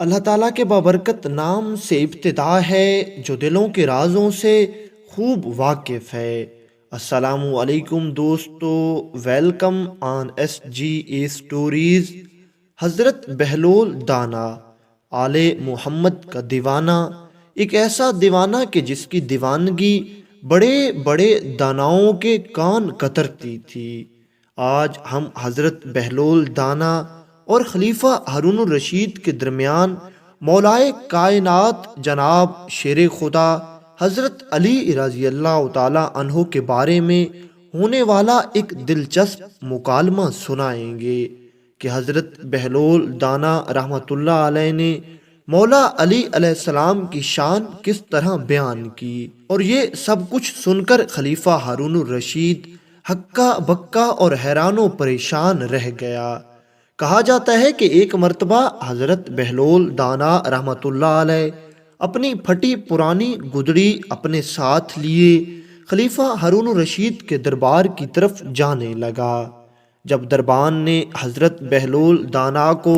اللہ تعالیٰ کے بابرکت نام سے ابتدا ہے جو دلوں کے رازوں سے خوب واقف ہے۔ السلام علیکم دوستو، welcome on S G A stories. حضرت بہلول دانا، آل محمد کا دیوانہ، ایک ایسا دیوانہ کہ جس کی دیوانگی بڑے بڑے داناؤں کے کان کترتی تھی۔ آج ہم حضرت بہلول دانا اور خلیفہ ہارون الرشید کے درمیان مولائے کائنات جناب شیر خدا حضرت علی رضی اللہ تعالی عنہ کے بارے میں ہونے والا ایک دلچسپ مکالمہ سنائیں گے کہ حضرت بہلول دانا رحمۃ اللہ علیہ نے مولا علی علیہ السلام کی شان کس طرح بیان کی، اور یہ سب کچھ سن کر خلیفہ ہارون الرشید ہکا بکا اور حیران و پریشان رہ گیا۔ کہا جاتا ہے کہ ایک مرتبہ حضرت بہلول دانا رحمۃ اللہ علیہ اپنی پھٹی پرانی گدڑی اپنے ساتھ لیے خلیفہ ہارون الرشید کے دربار کی طرف جانے لگا۔ جب دربان نے حضرت بہلول دانا کو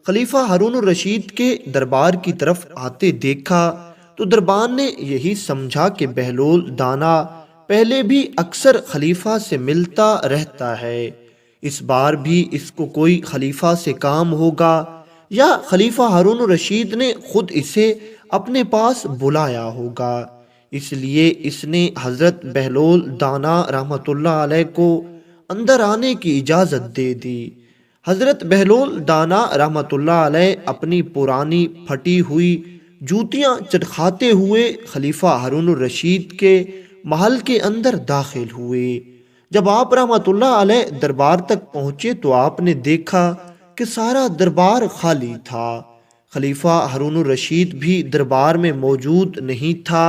خلیفہ ہارون الرشید کے دربار کی طرف آتے دیکھا تو دربان نے یہی سمجھا کہ بہلول دانا پہلے بھی اکثر خلیفہ سے ملتا رہتا ہے، اس بار بھی اس کو کوئی خلیفہ سے کام ہوگا، یا خلیفہ ہارون الرشید نے خود اسے اپنے پاس بلایا ہوگا۔ اس لیے اس نے حضرت بہلول دانا رحمۃ اللہ علیہ کو اندر آنے کی اجازت دے دی۔ حضرت بہلول دانا رحمۃ اللہ علیہ اپنی پرانی پھٹی ہوئی جوتیاں چٹکھاتے ہوئے خلیفہ ہارون الرشید کے محل کے اندر داخل ہوئے۔ جب آپ رحمۃ اللہ علیہ دربار تک پہنچے تو آپ نے دیکھا کہ سارا دربار خالی تھا۔ خلیفہ ہارون الرشید بھی دربار میں موجود نہیں تھا،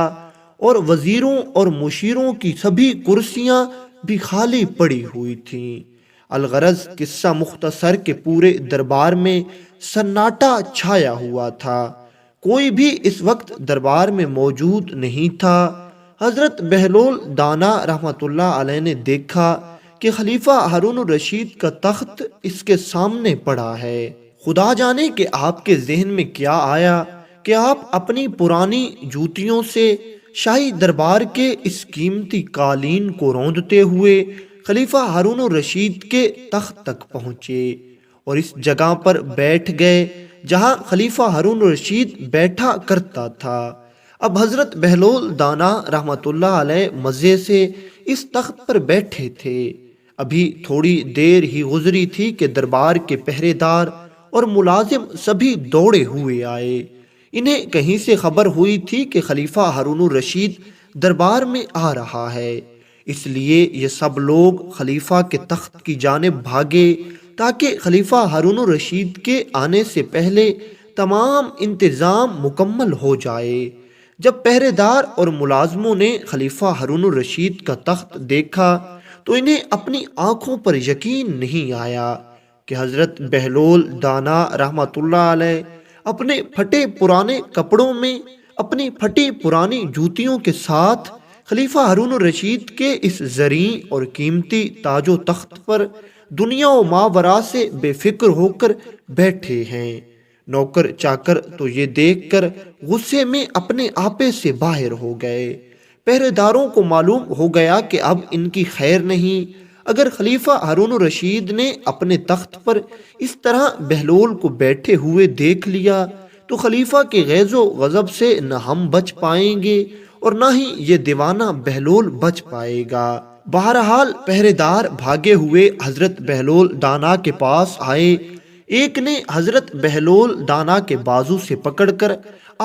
اور وزیروں اور مشیروں کی سبھی کرسیاں بھی خالی پڑی ہوئی تھیں۔ الغرض قصہ مختصر کہ پورے دربار میں سناٹا چھایا ہوا تھا، کوئی بھی اس وقت دربار میں موجود نہیں تھا۔ حضرت بہلول دانا رحمۃ اللہ علیہ نے دیکھا کہ خلیفہ ہارون الرشید کا تخت اس کے سامنے پڑا ہے۔ خدا جانے کہ آپ کے ذہن میں کیا آیا کہ آپ اپنی پرانی جوتیوں سے شاہی دربار کے اس قیمتی قالین کو روندتے ہوئے خلیفہ ہارون الرشید کے تخت تک پہنچے اور اس جگہ پر بیٹھ گئے جہاں خلیفہ ہارون الرشید بیٹھا کرتا تھا۔ اب حضرت بہلول دانا رحمۃ اللہ علیہ مزے سے اس تخت پر بیٹھے تھے۔ ابھی تھوڑی دیر ہی گزری تھی کہ دربار کے پہرے دار اور ملازم سبھی دوڑے ہوئے آئے۔ انہیں کہیں سے خبر ہوئی تھی کہ خلیفہ ہارون الرشید دربار میں آ رہا ہے، اس لیے یہ سب لوگ خلیفہ کے تخت کی جانب بھاگے تاکہ خلیفہ ہارون الرشید کے آنے سے پہلے تمام انتظام مکمل ہو جائے۔ جب پہرے دار اور ملازموں نے خلیفہ ہارون الرشید کا تخت دیکھا تو انہیں اپنی آنکھوں پر یقین نہیں آیا کہ حضرت بہلول دانا رحمۃ اللہ علیہ اپنے پھٹے پرانے کپڑوں میں اپنی پھٹی پرانی جوتیوں کے ساتھ خلیفہ ہارون الرشید کے اس زریں اور قیمتی تاج و تخت پر دنیا و ماوراء سے بے فکر ہو کر بیٹھے ہیں۔ نوکر چاکر تو یہ دیکھ کر غصے میں اپنے آپے سے باہر ہو گئے۔ پہرے داروں کو معلوم ہو گیا کہ اب ان کی خیر نہیں۔ اگر خلیفہ ہارون الرشید نے اپنے تخت پر اس طرح بہلول کو بیٹھے ہوئے دیکھ لیا تو خلیفہ کے غیظ و غضب سے نہ ہم بچ پائیں گے اور نہ ہی یہ دیوانہ بہلول بچ پائے گا۔ بہرحال پہرے دار بھاگے ہوئے حضرت بہلول دانا کے پاس آئے۔ ایک نے حضرت بہلول دانا کے بازو سے پکڑ کر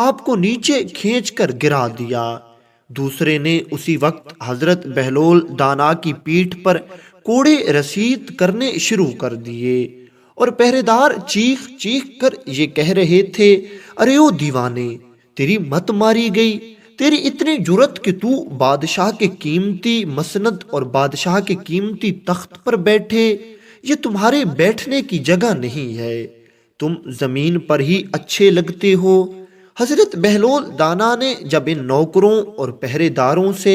آپ کو نیچے کھینچ کر گرا دیا، دوسرے نے اسی وقت حضرت بہلول دانا کی پیٹھ پر کوڑے رسید کرنے شروع کر دیے، اور پہرے دار چیخ چیخ کر یہ کہہ رہے تھے، ارے او دیوانے، تیری مت ماری گئی، تیری اتنی جرت کہ تو بادشاہ کے قیمتی مسند اور بادشاہ کے قیمتی تخت پر بیٹھے، یہ تمہارے بیٹھنے کی جگہ نہیں ہے، تم زمین پر ہی اچھے لگتے ہو۔ حضرت بہلول دانا نے جب ان نوکروں اور پہرے داروں سے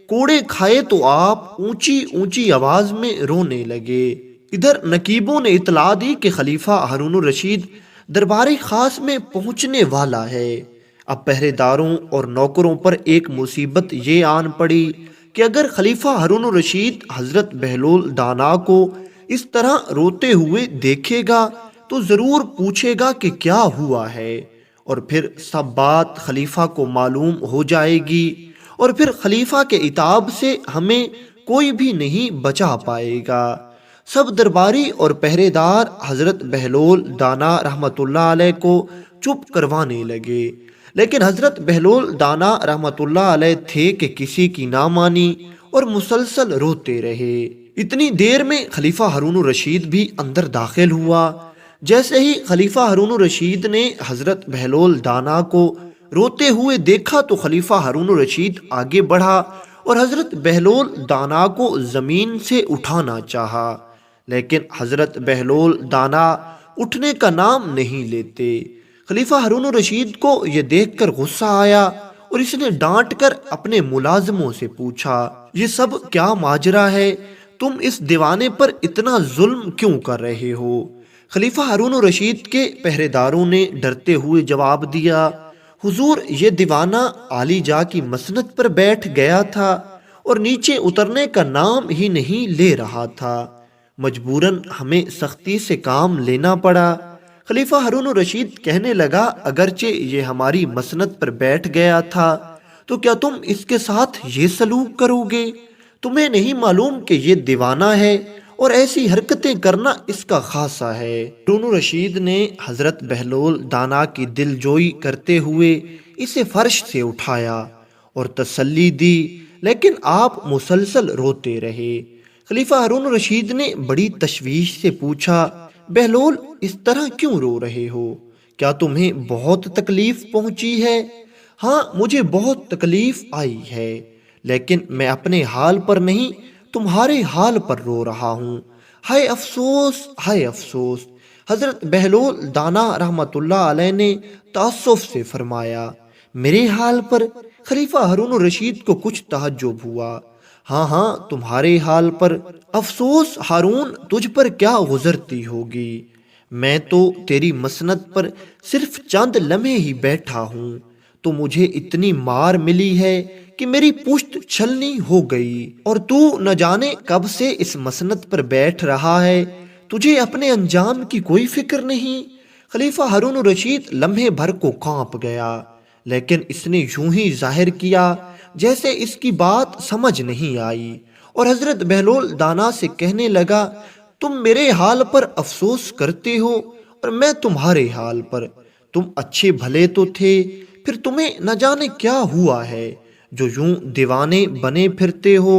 کوڑے کھائے تو آپ اونچی اونچی آواز میں رونے لگے۔ ادھر نقیبوں نے اطلاع دی کہ خلیفہ ہارون الرشید دربار خاص میں پہنچنے والا ہے۔ اب پہرے داروں اور نوکروں پر ایک مصیبت یہ آن پڑی کہ اگر خلیفہ ہارون الرشید حضرت بہلول دانا کو اس طرح روتے ہوئے دیکھے گا تو ضرور پوچھے گا کہ کیا ہوا ہے، اور پھر سب بات خلیفہ کو معلوم ہو جائے گی، اور پھر خلیفہ کے عتاب سے ہمیں کوئی بھی نہیں بچا پائے گا۔ سب درباری اور پہرے دار حضرت بہلول دانا رحمت اللہ علیہ کو چپ کروانے لگے، لیکن حضرت بہلول دانا رحمت اللہ علیہ تھے کہ کسی کی نہ مانی اور مسلسل روتے رہے۔ اتنی دیر میں خلیفہ ہارون الرشید بھی اندر داخل ہوا۔ جیسے ہی خلیفہ ہارون الرشید نے حضرت بہلول دانا کو روتے ہوئے دیکھا تو خلیفہ ہارون الرشید آگے بڑھا اور حضرت بہلول دانا کو زمین سے اٹھانا چاہا، لیکن حضرت بہلول دانا اٹھنے کا نام نہیں لیتے۔ خلیفہ ہارون الرشید کو یہ دیکھ کر غصہ آیا اور اس نے ڈانٹ کر اپنے ملازموں سے پوچھا، یہ سب کیا ماجرا ہے؟ تم اس دیوانے پر اتنا ظلم کیوں کر رہے ہو؟ خلیفہ ہارون الرشید کے پہرے داروں نے ڈرتے ہوئے جواب دیا، حضور یہ دیوانہ عالی جا کی مسند پر بیٹھ گیا تھا اور نیچے اترنے کا نام ہی نہیں لے رہا تھا، مجبوراً ہمیں سختی سے کام لینا پڑا۔ خلیفہ ہارون الرشید کہنے لگا، اگرچہ یہ ہماری مسند پر بیٹھ گیا تھا تو کیا تم اس کے ساتھ یہ سلوک کرو گے؟ تمہیں نہیں معلوم کہ یہ دیوانہ ہے اور ایسی حرکتیں کرنا اس کا خاصہ ہے۔ ہارون الرشید نے حضرت بہلول دانا کی دل جوئی کرتے ہوئے اسے فرش سے اٹھایا اور تسلی دی، لیکن آپ مسلسل روتے رہے۔ خلیفہ ہارون الرشید نے بڑی تشویش سے پوچھا، بہلول اس طرح کیوں رو رہے ہو؟ کیا تمہیں بہت تکلیف پہنچی ہے؟ ہاں مجھے بہت تکلیف آئی ہے، لیکن میں اپنے حال پر نہیں تمہارے حال پر رو رہا ہوں۔ ہائے افسوس، ہائے افسوس۔ حضرت بہلول دانا رحمت اللہ علیہ نے تأسف سے فرمایا، میرے حال پر؟ خلیفہ ہارون الرشید کو کچھ تعجب ہوا۔ ہاں ہاں تمہارے حال پر۔ افسوس ہارون، تجھ پر کیا گزرتی ہوگی؟ میں تو تیری مسند پر صرف چند لمحے ہی بیٹھا ہوں تو مجھے اتنی مار ملی ہے کہ میری پشت چھلنی ہو گئی، اور تو نہ جانے کب سے اس مسند پر بیٹھ رہا ہے، تجھے اپنے انجام کی کوئی فکر نہیں۔ خلیفہ ہارون الرشید لمحے بھر کو کانپ گیا، لیکن اس نے یوں ہی ظاہر کیا جیسے اس کی بات سمجھ نہیں آئی، اور حضرت بہلول دانا سے کہنے لگا، تم میرے حال پر افسوس کرتے ہو اور میں تمہارے حال پر۔ تم اچھے بھلے تو تھے، پھر تمہیں نہ جانے کیا ہوا ہے جو یوں دیوانے بنے پھرتے ہو۔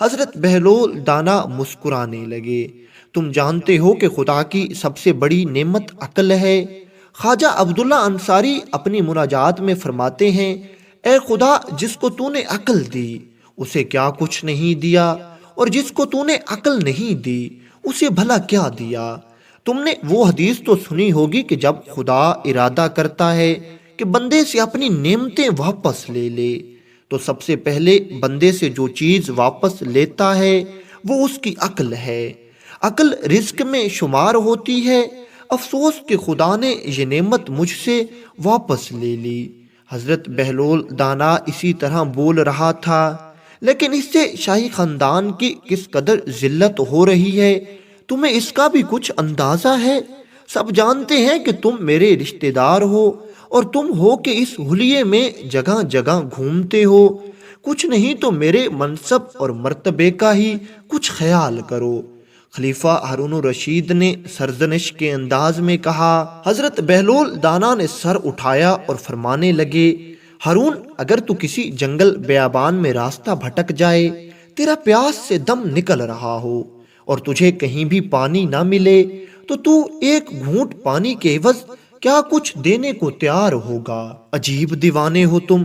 حضرت بہلول دانا مسکرانے لگے، تم جانتے ہو کہ خدا کی سب سے بڑی نعمت عقل ہے۔ خواجہ عبداللہ انصاری اپنی مناجات میں فرماتے ہیں، اے خدا، جس کو تو نے عقل دی اسے کیا کچھ نہیں دیا، اور جس کو تو نے عقل نہیں دی اسے بھلا کیا دیا۔ تم نے وہ حدیث تو سنی ہوگی کہ جب خدا ارادہ کرتا ہے کہ بندے سے اپنی نعمتیں واپس لے لے تو سب سے پہلے بندے سے جو چیز واپس لیتا ہے وہ اس کی عقل ہے۔ عقل رزق میں شمار ہوتی ہے۔ افسوس کہ خدا نے یہ نعمت مجھ سے واپس لے لی۔ حضرت بہلول دانا اسی طرح بول رہا تھا، لیکن اس سے شاہی خاندان کی کس قدر ذلت ہو رہی ہے تمہیں اس کا بھی کچھ اندازہ ہے؟ سب جانتے ہیں کہ تم میرے رشتہ دار ہو، اور تم ہو کہ اس حلیے میں جگہ جگہ گھومتے ہو، کچھ نہیں تو میرے منصب اور مرتبے کا ہی کچھ خیال کرو۔ خلیفہ ہارون الرشید نے سرزنش کے انداز میں کہا۔ حضرت بہلول دانا نے سر اٹھایا اور فرمانے لگے، ہارون، اگر تو کسی جنگل بیابان میں راستہ بھٹک جائے، تیرا پیاس سے دم نکل رہا ہو اور تجھے کہیں بھی پانی نہ ملے تو ایک گھونٹ پانی کے عوض کیا کچھ دینے کو تیار ہوگا؟ عجیب دیوانے ہو تم،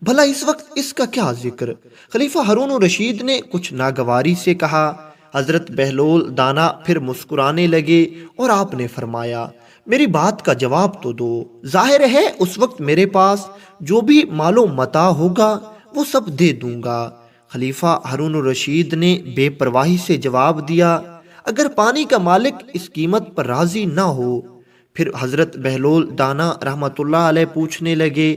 بھلا اس وقت اس کا کیا ذکر؟ خلیفہ ہارون الرشید نے کچھ ناگواری سے کہا۔ حضرت بہلول دانا پھر مسکرانے لگے اور آپ نے فرمایا، میری بات کا جواب تو دو۔ ظاہر ہے اس وقت میرے پاس جو بھی مال و متاع ہوگا وہ سب دے دوں گا۔ خلیفہ ہارون الرشید نے بے پرواہی سے جواب دیا، اگر پانی کا مالک اس قیمت پر راضی نہ ہو پھر حضرت بہلول دانا رحمۃ اللہ علیہ پوچھنے لگے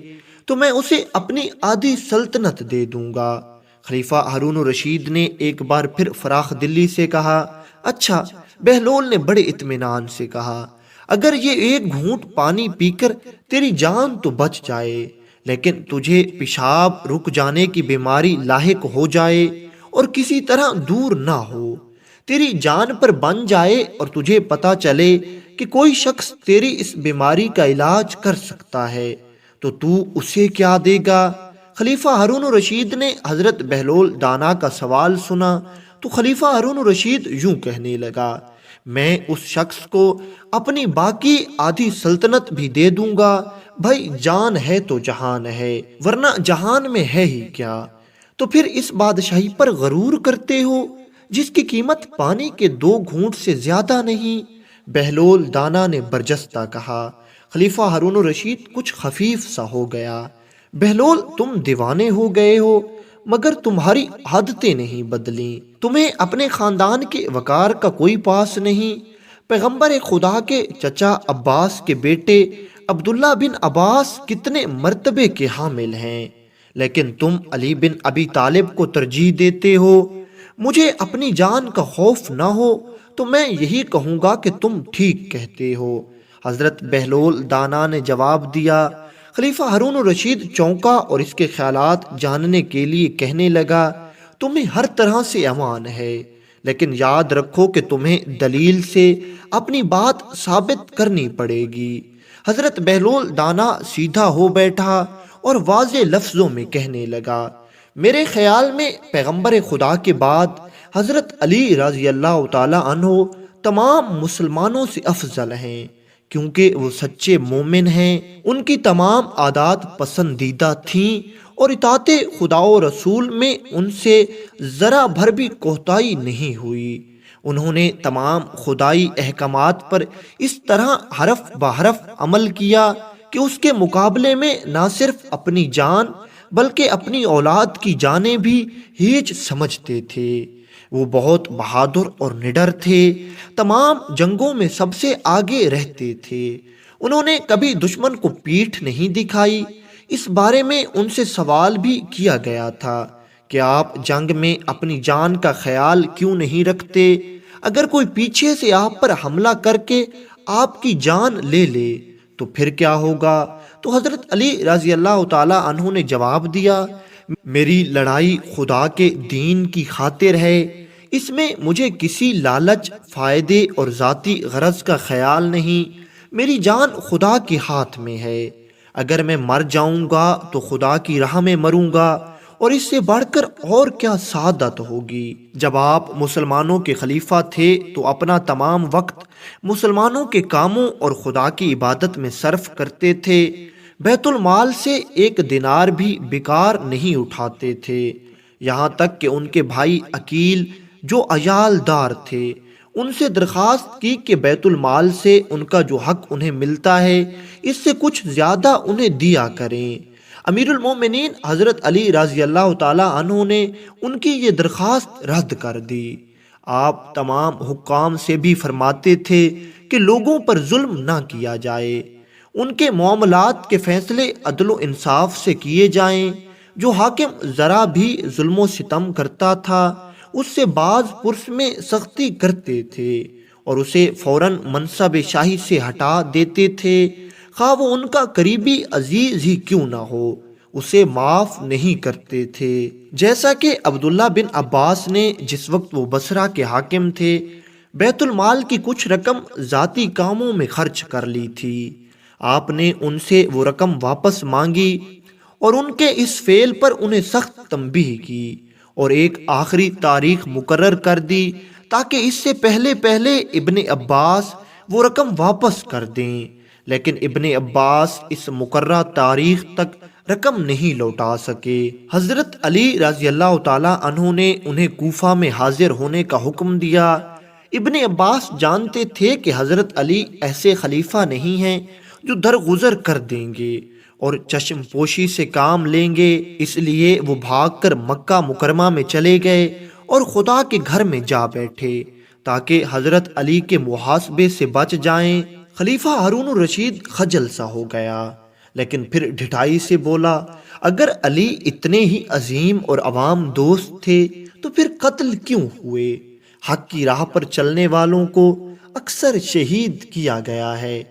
تو میں اسے اپنی آدھی سلطنت دے دوں گا۔ خلیفہ ہارون الرشید نے ایک بار پھر فراخ دلی سے کہا، اچھا۔ بہلول نے بڑے اطمینان سے کہا، اگر یہ ایک گھونٹ پانی پی کر تیری جان تو بچ جائے، لیکن تجھے پیشاب رک جانے کی بیماری لاحق ہو جائے اور کسی طرح دور نہ ہو، تیری جان پر بن جائے اور تجھے پتا چلے کہ کوئی شخص تیری اس بیماری کا علاج کر سکتا ہے، تو اسے کیا دے گا؟ خلیفہ ہارون الرشید نے حضرت بہلول دانا کا سوال سنا تو خلیفہ ہارون الرشید یوں کہنے لگا، میں اس شخص کو اپنی باقی آدھی سلطنت بھی دے دوں گا۔ بھائی جان ہے تو جہان ہے، ورنہ جہان میں ہے ہی کیا؟ تو پھر اس بادشاہی پر غرور کرتے ہو جس کی قیمت پانی کے 2 گھونٹ سے زیادہ نہیں؟ بہلول دانا نے برجستہ کہا۔ خلیفہ ہارون الرشید کچھ خفیف سا ہو گیا، بہلول تم دیوانے ہو گئے ہو، مگر تمہاری عادتیں نہیں بدلیں، تمہیں اپنے خاندان کے وقار کا کوئی پاس نہیں۔ پیغمبر خدا کے چچا عباس کے بیٹے عبداللہ بن عباس کتنے مرتبے کے حامل ہیں، لیکن تم علی بن ابی طالب کو ترجیح دیتے ہو۔ مجھے اپنی جان کا خوف نہ ہو تو میں یہی کہوں گا کہ تم ٹھیک کہتے ہو۔ حضرت بہلول دانا نے جواب دیا۔ خلیفہ ہارون الرشید چونکا اور اس کے خیالات جاننے کے لیے کہنے لگا، تمہیں ہر طرح سے امان ہے، لیکن یاد رکھو کہ تمہیں دلیل سے اپنی بات ثابت کرنی پڑے گی۔ حضرت بہلول دانا سیدھا ہو بیٹھا اور واضح لفظوں میں کہنے لگا، میرے خیال میں پیغمبر خدا کے بعد حضرت علی رضی اللہ تعالی عنہ تمام مسلمانوں سے افضل ہیں، کیونکہ وہ سچے مومن ہیں۔ ان کی تمام عادات پسندیدہ تھیں اور اطاعت خدا و رسول میں ان سے ذرا بھر بھی کوتاہی نہیں ہوئی۔ انہوں نے تمام خدائی احکامات پر اس طرح حرف بحرف عمل کیا کہ اس کے مقابلے میں نہ صرف اپنی جان بلکہ اپنی اولاد کی جانیں بھی ہیچ سمجھتے تھے۔ وہ بہت بہادر اور نڈر تھے، تمام جنگوں میں سب سے آگے رہتے تھے۔ انہوں نے کبھی دشمن کو پیٹھ نہیں دکھائی۔ اس بارے میں ان سے سوال بھی کیا گیا تھا کہ آپ جنگ میں اپنی جان کا خیال کیوں نہیں رکھتے؟ اگر کوئی پیچھے سے آپ پر حملہ کر کے آپ کی جان لے لے تو پھر کیا ہوگا؟ تو حضرت علی رضی اللہ تعالی عنہ نے جواب دیا، میری لڑائی خدا کے دین کی خاطر ہے، اس میں مجھے کسی لالچ، فائدے اور ذاتی غرض کا خیال نہیں۔ میری جان خدا کے ہاتھ میں ہے، اگر میں مر جاؤں گا تو خدا کی راہ میں مروں گا، اور اس سے بڑھ کر اور کیا سعادت ہوگی۔ جب آپ مسلمانوں کے خلیفہ تھے تو اپنا تمام وقت مسلمانوں کے کاموں اور خدا کی عبادت میں صرف کرتے تھے، بیت المال سے 1 دینار بھی بیکار نہیں اٹھاتے تھے۔ یہاں تک کہ ان کے بھائی عقیل جو عیال دار تھے، ان سے درخواست کی کہ بیت المال سے ان کا جو حق انہیں ملتا ہے اس سے کچھ زیادہ انہیں دیا کریں۔ امیر المومنین حضرت علی رضی اللہ تعالی عنہ نے ان کی یہ درخواست رد کر دی۔ آپ تمام حکام سے بھی فرماتے تھے کہ لوگوں پر ظلم نہ کیا جائے، ان کے معاملات کے فیصلے عدل و انصاف سے کیے جائیں۔ جو حاکم ذرا بھی ظلم و ستم کرتا تھا اس سے بعض پرس میں سختی کرتے تھے اور اسے فوراً منصب شاہی سے ہٹا دیتے تھے، خواہ وہ ان کا قریبی عزیز ہی کیوں نہ ہو، اسے معاف نہیں کرتے تھے۔ جیسا کہ عبداللہ بن عباس نے جس وقت وہ بصرہ کے حاکم تھے بیت المال کی کچھ رقم ذاتی کاموں میں خرچ کر لی تھی، آپ نے ان سے وہ رقم واپس مانگی اور ان کے اس فعل پر انہیں سخت تنبیہ کی اور ایک آخری تاریخ مقرر کر دی تاکہ اس سے پہلے ابن عباس وہ رقم واپس کر دیں، لیکن ابن عباس اس مقررہ تاریخ تک رقم نہیں لوٹا سکے۔ حضرت علی رضی اللہ تعالی عنہ نے انہیں کوفہ میں حاضر ہونے کا حکم دیا۔ ابن عباس جانتے تھے کہ حضرت علی ایسے خلیفہ نہیں ہیں جو درگزر کر دیں گے اور چشم پوشی سے کام لیں گے، اس لیے وہ بھاگ کر مکہ مکرمہ میں چلے گئے اور خدا کے گھر میں جا بیٹھے تاکہ حضرت علی کے محاسبے سے بچ جائیں۔ خلیفہ ہارون الرشید خجل سا ہو گیا، لیکن پھر ڈھٹائی سے بولا، اگر علی اتنے ہی عظیم اور عوام دوست تھے تو پھر قتل کیوں ہوئے؟ حق کی راہ پر چلنے والوں کو اکثر شہید کیا گیا ہے۔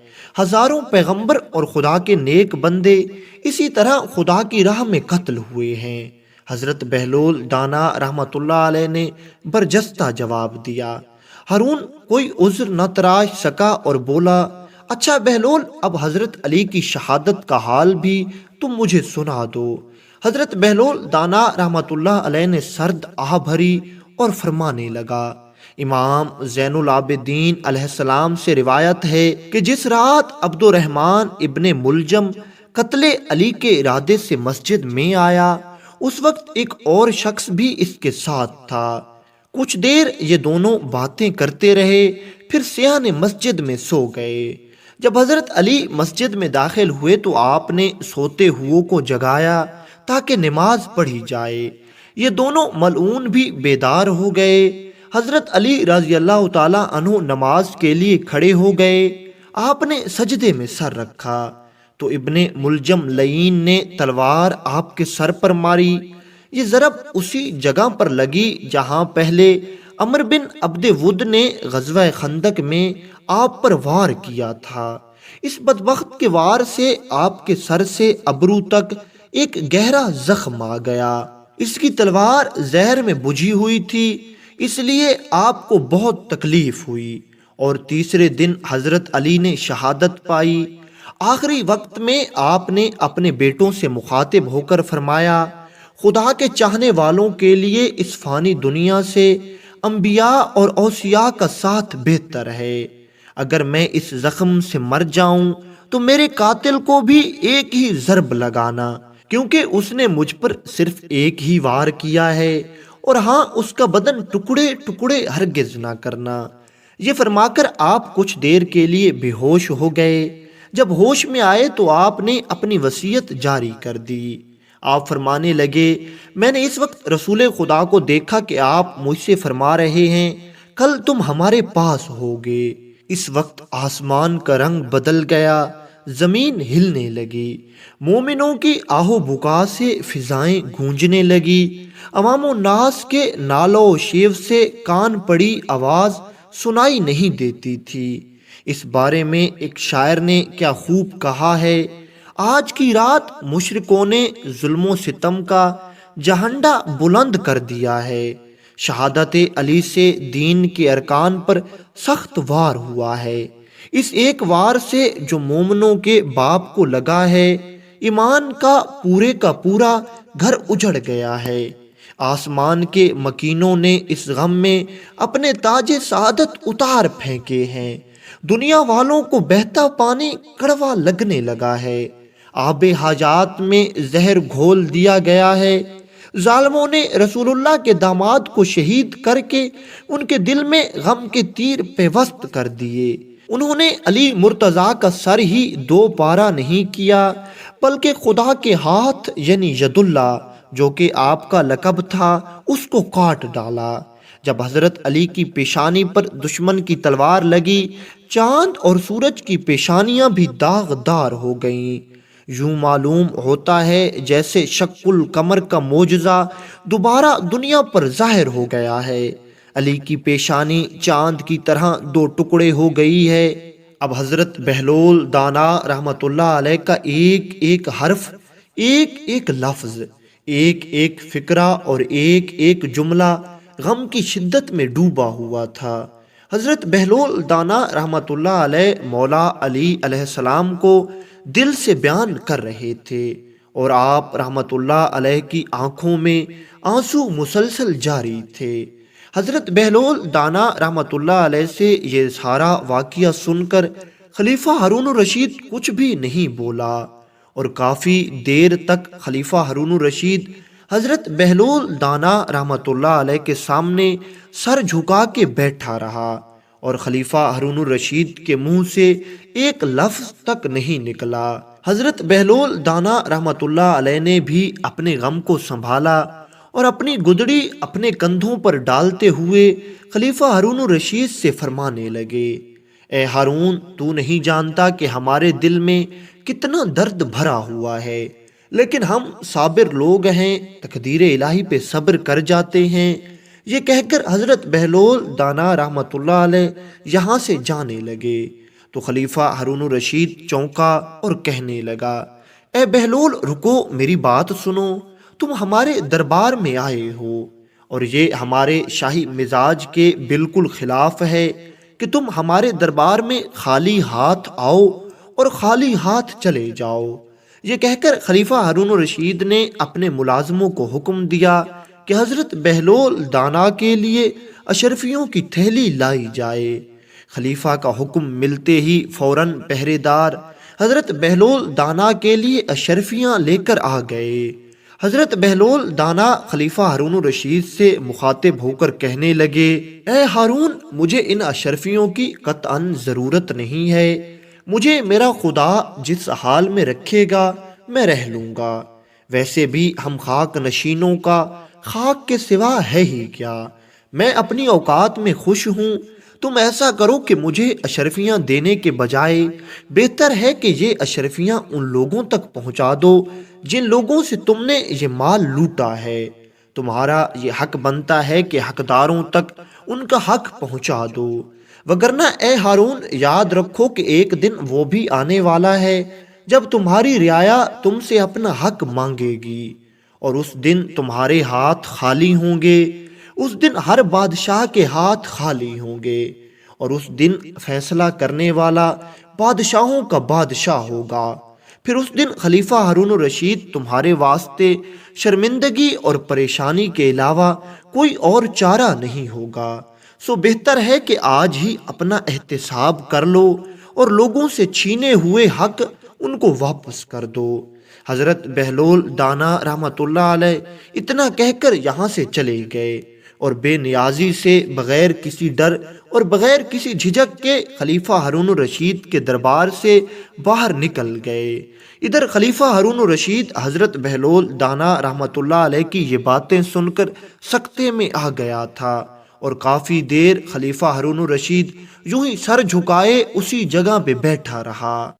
ہزاروں پیغمبر اور خدا کے نیک بندے اسی طرح خدا کی راہ میں قتل ہوئے ہیں۔ حضرت بہلول دانا رحمت اللہ علیہ نے برجستہ جواب دیا۔ ہارون کوئی عذر نہ تراش سکا اور بولا، اچھا بہلول، اب حضرت علی کی شہادت کا حال بھی تم مجھے سنا دو۔ حضرت بہلول دانا رحمت اللہ علیہ نے سرد آہ بھری اور فرمانے لگا، امام زین العابدین علیہ السلام سے روایت ہے کہ جس رات عبد الرحمن ابن ملجم قتل علی کے ارادے سے مسجد میں آیا، اس وقت ایک اور شخص بھی اس کے ساتھ تھا۔ کچھ دیر یہ دونوں باتیں کرتے رہے، پھر صیان مسجد میں سو گئے۔ جب حضرت علی مسجد میں داخل ہوئے تو آپ نے سوتے ہوئے کو جگایا تاکہ نماز پڑھی جائے۔ یہ دونوں ملعون بھی بیدار ہو گئے۔ حضرت علی رضی اللہ تعالی عنہ نماز کے لیے کھڑے ہو گئے۔ آپ نے سجدے میں سر رکھا تو ابن ملجم لعین نے تلوار آپ کے سر پر ماری۔ یہ ضرب اسی جگہ پر لگی جہاں پہلے عمر بن عبد ود نے غزوہ خندق میں آپ پر وار کیا تھا۔ اس بدبخت کے وار سے آپ کے سر سے ابرو تک ایک گہرا زخم آ گیا۔ اس کی تلوار زہر میں بجھی ہوئی تھی، اس لیے آپ کو بہت تکلیف ہوئی، اور تیسرے دن حضرت علی نے شہادت پائی۔ آخری وقت میں آپ نے اپنے بیٹوں سے مخاطب ہو کر فرمایا، خدا کے چاہنے والوں کے لیے اس فانی دنیا سے انبیاء اور اوصیاء کا ساتھ بہتر ہے۔ اگر میں اس زخم سے مر جاؤں تو میرے قاتل کو بھی ایک ہی ضرب لگانا، کیونکہ اس نے مجھ پر صرف ایک ہی وار کیا ہے، اور ہاں اس کا بدن ٹکڑے ٹکڑے ہرگز نہ کرنا۔ یہ فرما کر آپ کچھ دیر کے لیے بے ہوش ہو گئے۔ جب ہوش میں آئے تو آپ نے اپنی وصیت جاری کر دی۔ آپ فرمانے لگے، میں نے اس وقت رسول خدا کو دیکھا کہ آپ مجھ سے فرما رہے ہیں، کل تم ہمارے پاس ہوگے۔ اس وقت آسمان کا رنگ بدل گیا، زمین ہلنے لگی، مومنوں کی آہ و بکا سے فضائیں گونجنے لگی، عوام و ناس کے نالوں و شیو سے کان پڑی آواز سنائی نہیں دیتی تھی۔ اس بارے میں ایک شاعر نے کیا خوب کہا ہے، آج کی رات مشرکوں نے ظلم و ستم کا جھنڈا بلند کر دیا ہے۔ شہادت علی سے دین کے ارکان پر سخت وار ہوا ہے۔ اس ایک وار سے جو مومنوں کے باپ کو لگا ہے، ایمان کا پورا گھر اجڑ گیا ہے۔ آسمان کے مکینوں نے اس غم میں اپنے تاج سعادت اتار پھینکے ہیں۔ دنیا والوں کو بہتا پانی کڑوا لگنے لگا ہے، آب حاجات میں زہر گھول دیا گیا ہے۔ ظالموں نے رسول اللہ کے داماد کو شہید کر کے ان کے دل میں غم کے تیر پیوست کر دیے۔ انہوں نے علی مرتضیٰ کا سر ہی دو پارا نہیں کیا، بلکہ خدا کے ہاتھ یعنی ید اللہ جو کہ آپ کا لقب تھا اس کو کاٹ ڈالا۔ جب حضرت علی کی پیشانی پر دشمن کی تلوار لگی، چاند اور سورج کی پیشانیاں بھی داغدار ہو گئیں۔ یوں معلوم ہوتا ہے جیسے شق القمر کا معجزہ دوبارہ دنیا پر ظاہر ہو گیا ہے۔ علی کی پیشانی چاند کی طرح دو ٹکڑے ہو گئی ہے۔ اب حضرت بہلول دانا رحمت اللہ علیہ کا ایک ایک حرف، ایک ایک لفظ، ایک ایک فقرہ اور ایک ایک جملہ غم کی شدت میں ڈوبا ہوا تھا۔ حضرت بہلول دانا رحمت اللہ علیہ مولا علی علیہ السلام کو دل سے بیان کر رہے تھے، اور آپ رحمت اللہ علیہ کی آنکھوں میں آنسو مسلسل جاری تھے۔ حضرت بہلول دانا رحمت اللہ علیہ سے یہ سارا واقعہ سن کر خلیفہ ہارون الرشید کچھ بھی نہیں بولا، اور کافی دیر تک خلیفہ ہارون الرشید حضرت بہلول دانا رحمت اللہ علیہ کے سامنے سر جھکا کے بیٹھا رہا، اور خلیفہ ہارون الرشید کے منہ سے ایک لفظ تک نہیں نکلا۔ حضرت بہلول دانا رحمت اللہ علیہ نے بھی اپنے غم کو سنبھالا، اور اپنی گدڑی اپنے کندھوں پر ڈالتے ہوئے خلیفہ ہارون الرشید سے فرمانے لگے، اے ہارون، تو نہیں جانتا کہ ہمارے دل میں کتنا درد بھرا ہوا ہے، لیکن ہم صابر لوگ ہیں، تقدیر الہی پہ صبر کر جاتے ہیں۔ یہ کہہ کر حضرت بہلول دانا رحمت اللہ علیہ یہاں سے جانے لگے تو خلیفہ ہارون الرشید چونکا اور کہنے لگا، اے بہلول رکو، میری بات سنو، تم ہمارے دربار میں آئے ہو اور یہ ہمارے شاہی مزاج کے بالکل خلاف ہے کہ تم ہمارے دربار میں خالی ہاتھ آؤ اور خالی ہاتھ چلے جاؤ۔ یہ کہہ کر خلیفہ ہارون الرشید نے اپنے ملازموں کو حکم دیا کہ حضرت بہلول دانا کے لیے اشرفیوں کی تھیلی لائی جائے۔ خلیفہ کا حکم ملتے ہی فوراً پہرے دار حضرت بہلول دانا کے لیے اشرفیاں لے کر آ گئے۔ حضرت بہلول دانا خلیفہ ہارون الرشید سے مخاطب ہو کر کہنے لگے، اے ہارون، مجھے ان اشرفیوں کی قطعاً ضرورت نہیں ہے، مجھے میرا خدا جس حال میں رکھے گا میں رہ لوں گا، ویسے بھی ہم خاک نشینوں کا خاک کے سوا ہے ہی کیا، میں اپنی اوقات میں خوش ہوں۔ تم ایسا کرو کہ مجھے اشرفیاں دینے کے بجائے بہتر ہے کہ یہ اشرفیاں ان لوگوں تک پہنچا دو جن لوگوں سے تم نے یہ مال لوٹا ہے۔ تمہارا یہ حق بنتا ہے کہ حقداروں تک ان کا حق پہنچا دو، وگرنہ اے ہارون یاد رکھو کہ ایک دن وہ بھی آنے والا ہے جب تمہاری رعایا تم سے اپنا حق مانگے گی، اور اس دن تمہارے ہاتھ خالی ہوں گے، اس دن ہر بادشاہ کے ہاتھ خالی ہوں گے، اور اس دن فیصلہ کرنے والا بادشاہوں کا بادشاہ ہوگا۔ پھر اس دن خلیفہ ہارون الرشید تمہارے واسطے شرمندگی اور پریشانی کے علاوہ کوئی اور چارہ نہیں ہوگا، سو بہتر ہے کہ آج ہی اپنا احتساب کر لو اور لوگوں سے چھینے ہوئے حق ان کو واپس کر دو۔ حضرت بہلول دانا رحمت اللہ علیہ اتنا کہہ کر یہاں سے چلے گئے اور بے نیازی سے بغیر کسی ڈر اور بغیر کسی جھجک کے خلیفہ ہارون الرشید کے دربار سے باہر نکل گئے۔ ادھر خلیفہ ہارون الرشید حضرت بہلول دانا رحمت اللہ علیہ کی یہ باتیں سن کر سکتے میں آ گیا تھا اور کافی دیر خلیفہ ہارون الرشید یوں ہی سر جھکائے اسی جگہ پہ بیٹھا رہا۔